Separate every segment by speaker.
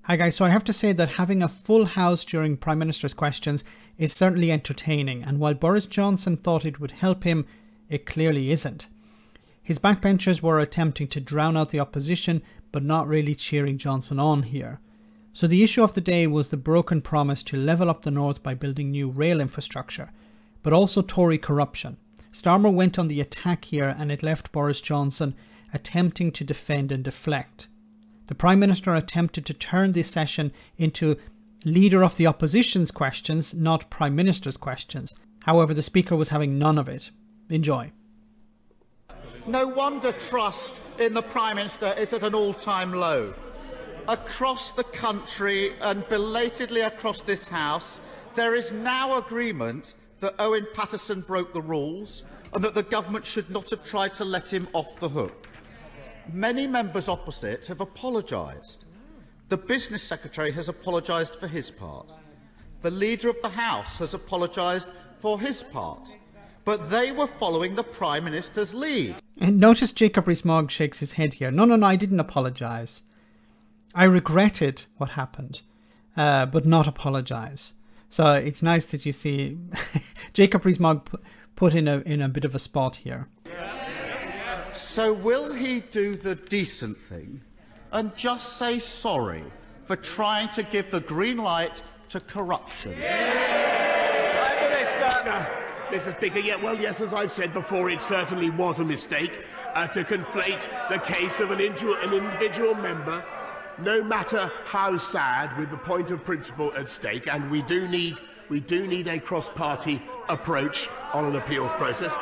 Speaker 1: Hi guys, so I have to say that having a full house during Prime Minister's questions is certainly entertaining, and while Boris Johnson thought it would help him, it clearly isn't. His backbenchers were attempting to drown out the opposition, but not really cheering Johnson on here. So the issue of the day was the broken promise to level up the north by building new rail infrastructure, but also Tory corruption. Starmer went on the attack here, and it left Boris Johnson attempting to defend and deflect. The Prime Minister attempted to turn this session into Leader of the Opposition's questions, not Prime Minister's questions. However, the Speaker was having none of it. Enjoy.
Speaker 2: No wonder trust in the Prime Minister is at an all-time low. Across the country and belatedly across this House, there is now agreement that Owen Paterson broke the rules and that the government should not have tried to let him off the hook. Many members opposite have apologised. The Business Secretary has apologised for his part. The Leader of the House has apologised for his part. But they were following the Prime Minister's lead.
Speaker 1: And notice Jacob Rees-Mogg shakes his head here. No, I didn't apologise. I regretted what happened, but not apologise. So it's nice that you see Jacob Rees-Mogg put in a bit of a spot here.
Speaker 2: So will he do the decent thing and just say sorry for trying to give the green light to corruption?
Speaker 3: Mr. Speaker, yes, as I've said before, it certainly was a mistake to conflate the case of an individual member, no matter how sad, with the point of principle at stake. And we do need a cross-party approach on an appeals process.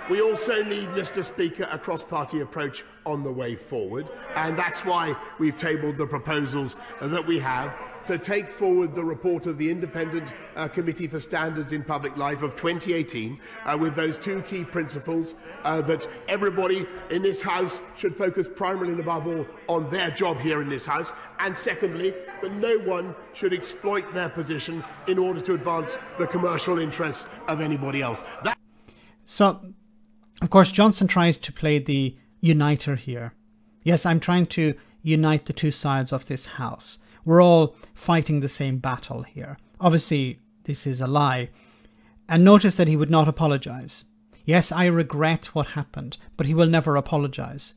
Speaker 3: We also need, Mr. Speaker, a cross-party approach on the way forward, and that's why we've tabled the proposals that we have to take forward the report of the Independent Committee for Standards in Public Life of 2018 with those two key principles that everybody in this House should focus primarily and above all on their job here in this House, and secondly, that no one should exploit their position in order to advance the commercial interests of anybody else.
Speaker 1: So, of course, Johnson tries to play the uniter here. Yes, I'm trying to unite the two sides of this House. We're all fighting the same battle here. Obviously, this is a lie. And notice that he would not apologise. Yes, I regret what happened, but he will never apologise.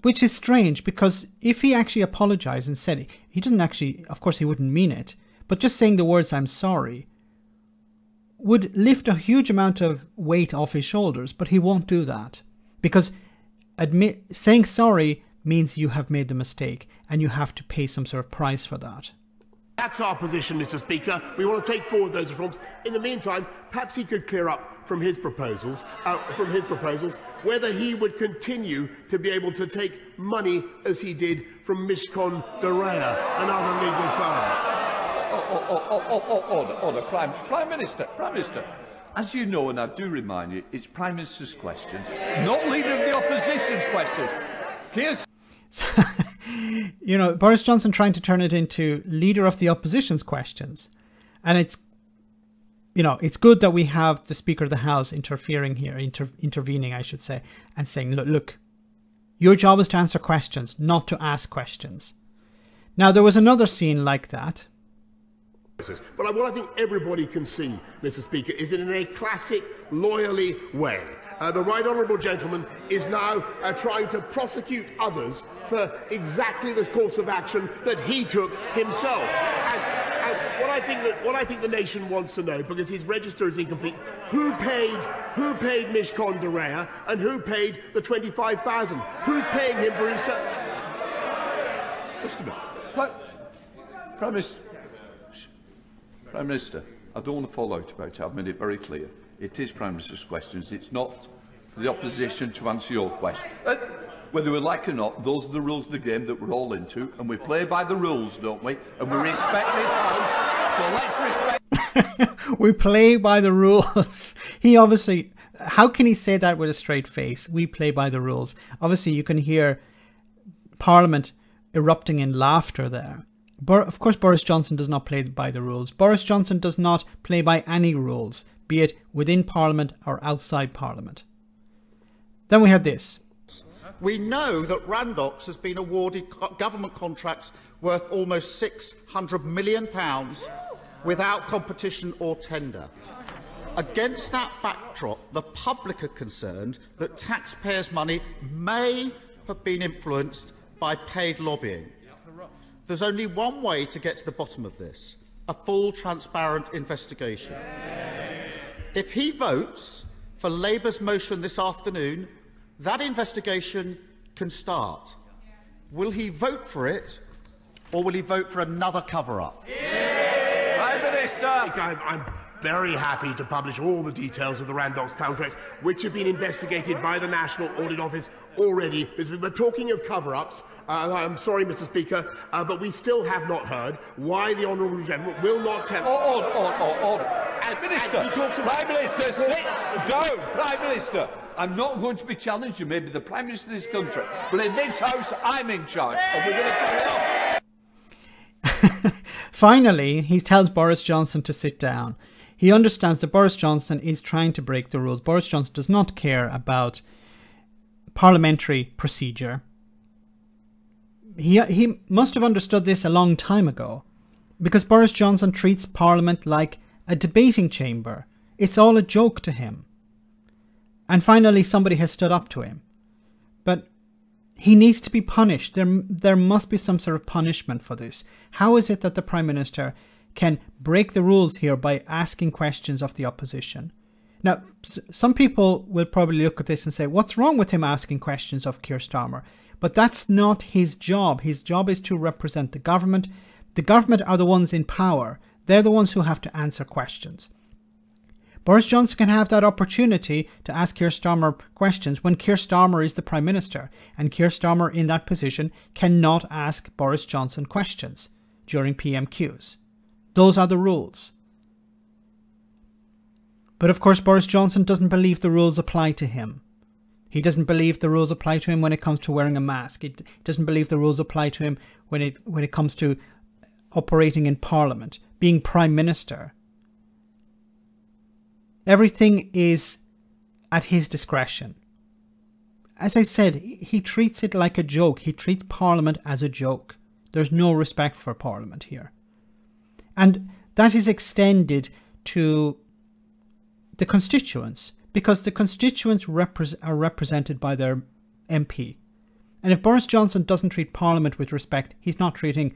Speaker 1: Which is strange, because if he actually apologised and said it, he didn't actually, of course he wouldn't mean it, but just saying the words "I'm sorry" would lift a huge amount of weight off his shoulders, but he won't do that. Because saying sorry means you have made the mistake, and you have to pay some sort of price for that.
Speaker 3: That's our position, Mr. Speaker. We want to take forward those reforms. In the meantime, perhaps he could clear up from his proposals, whether he would continue to be able to take money as he did from Mishcon de Rea and other legal firms.
Speaker 4: Order, Prime Minister. As you know, and I do remind you, it's Prime Minister's questions, not Leader of the Opposition's questions.
Speaker 1: You know, Boris Johnson trying to turn it into Leader of the Opposition's questions. And it's, you know, it's good that we have the Speaker of the House interfering here, intervening, I should say, and saying, look, your job is to answer questions, not to ask questions. Now, there was another scene like that.
Speaker 3: But what I think everybody can see, Mr. Speaker, is that in a classic lawyerly way, the right honourable gentleman is now trying to prosecute others for exactly the course of action that he took himself. And what I think the nation wants to know, because his register is incomplete, who paid Mishcon de Rea and who paid the 25,000? Who's paying him for his?
Speaker 4: Just a minute, Prime Minister, I don't want to fall out about it. I've made it very clear. It is Prime Minister's questions. It's not for the opposition to answer your question. Whether we like it or not, those are the rules of the game that we're all into, and we play by the rules, don't we? And we respect this House, so let's respect...
Speaker 1: We play by the rules. He obviously... How can he say that with a straight face? We play by the rules. Obviously, you can hear Parliament erupting in laughter there. Of course, Boris Johnson does not play by the rules. Boris Johnson does not play by any rules, be it within Parliament or outside Parliament. Then we had this.
Speaker 2: We know that Randox has been awarded government contracts worth almost £600 million without competition or tender. Against that backdrop, the public are concerned that taxpayers' money may have been influenced by paid lobbying. There's only one way to get to the bottom of this: a full, transparent investigation. If he votes for Labour's motion this afternoon, that investigation can start. Will he vote for it, or will he vote for another cover-up?
Speaker 4: Prime Minister!
Speaker 3: I'm very happy to publish all the details of the Randox contracts, which have been investigated by the National Audit Office already. We're talking of cover-ups. I'm sorry, Mr. Speaker, but we still have not heard why the Honourable Gentleman will not tell...
Speaker 4: Order. Minister, Prime Minister, sit down. Prime Minister, I'm not going to be challenged. You may be the Prime Minister of this country, but in this House, I'm in charge, and we're going to carry on.
Speaker 1: Finally, he tells Boris Johnson to sit down. He understands that Boris Johnson is trying to break the rules. Boris Johnson does not care about parliamentary procedure. He must have understood this a long time ago, because Boris Johnson treats Parliament like a debating chamber. It's all a joke to him. And finally, somebody has stood up to him. But he needs to be punished. There must be some sort of punishment for this. How is it that the Prime Minister can break the rules here by asking questions of the opposition? Now, some people will probably look at this and say, what's wrong with him asking questions of Keir Starmer? But that's not his job. His job is to represent the government. The government are the ones in power. They're the ones who have to answer questions. Boris Johnson can have that opportunity to ask Keir Starmer questions when Keir Starmer is the Prime Minister, and Keir Starmer in that position cannot ask Boris Johnson questions during PMQs. Those are the rules. But of course, Boris Johnson doesn't believe the rules apply to him. He doesn't believe the rules apply to him when it comes to wearing a mask. He doesn't believe the rules apply to him when it comes to operating in Parliament, being Prime Minister. Everything is at his discretion. As I said, he treats it like a joke. He treats Parliament as a joke. There's no respect for Parliament here. And that is extended to the constituents, because the constituents are represented by their MP. And if Boris Johnson doesn't treat Parliament with respect, he's not treating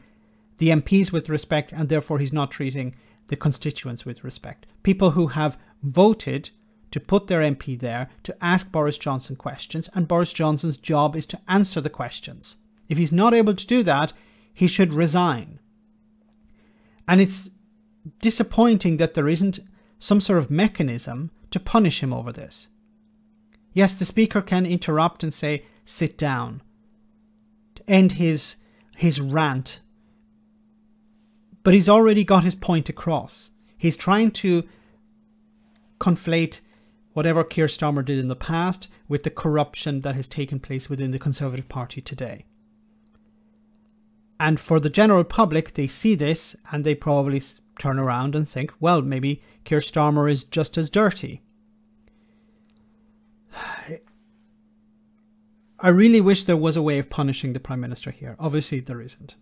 Speaker 1: the MPs with respect, and therefore he's not treating the constituents with respect. People who have voted to put their MP there to ask Boris Johnson questions, and Boris Johnson's job is to answer the questions. If he's not able to do that, he should resign. And it's disappointing that there isn't some sort of mechanism to punish him over this. Yes, the Speaker can interrupt and say, sit down, to end his rant. But he's already got his point across. He's trying to conflate whatever Keir Starmer did in the past with the corruption that has taken place within the Conservative Party today. And for the general public, they see this and they probably turn around and think, well, maybe Keir Starmer is just as dirty. I really wish there was a way of punishing the Prime Minister here. Obviously, there isn't.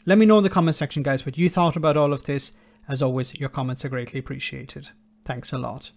Speaker 1: Let me know in the comment section, guys, what you thought about all of this. As always, your comments are greatly appreciated. Thanks a lot.